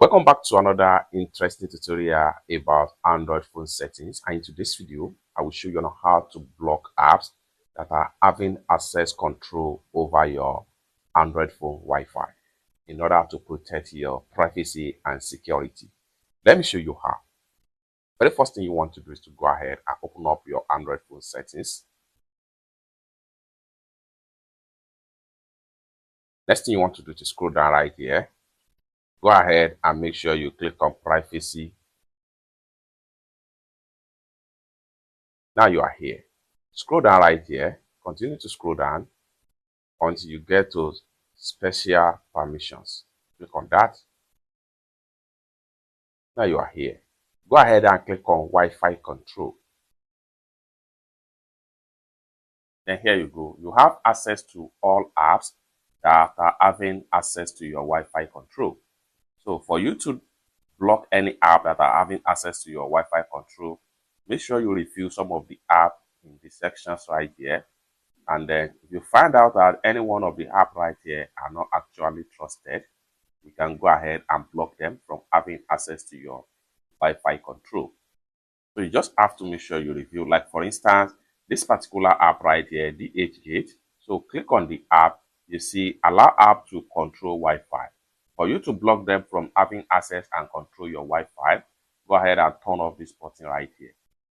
Welcome back to another interesting tutorial about Android phone settings, and in today's video I will show you on how to block apps that are having access control over your Android phone Wi-Fi in order to protect your privacy and security. Let me show you how. Very first thing you want to do is to go ahead and open up your Android phone settings. Next thing you want to do is to scroll down right here. Go ahead and make sure you click on privacy. Now you are here. Scroll down right here. Continue to scroll down until you get to special permissions. Click on that. Now you are here. Go ahead and click on Wi-Fi control. Then here you go. You have access to all apps that are having access to your Wi-Fi control. So for you to block any app that are having access to your Wi-Fi control, make sure you review some of the apps in the sections right here. And then if you find out that any one of the apps right here are not actually trusted, you can go ahead and block them from having access to your Wi-Fi control. So you just have to make sure you review. Like for instance, this particular app right here, the Gate. So click on the app. You see allow app to control Wi-Fi. For you to block them from having access and control your Wi-Fi, go ahead and turn off this button right here.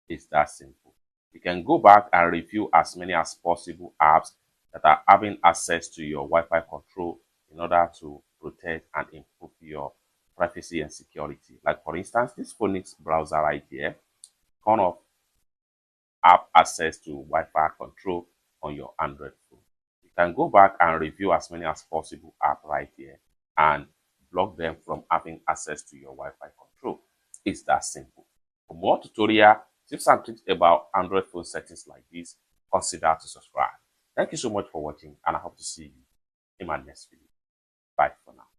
It's that simple. You can go back and review as many as possible apps that are having access to your Wi-Fi control in order to protect and improve your privacy and security. Like for instance, this Phoenix browser right here, turn off app access to Wi-Fi control on your Android phone. You can go back and review as many as possible apps right here and block them from having access to your Wi-Fi control. It's that simple. For more tutorial tips and tricks about Android phone settings like this, consider to subscribe. Thank you so much for watching, and I hope to see you in my next video. Bye for now.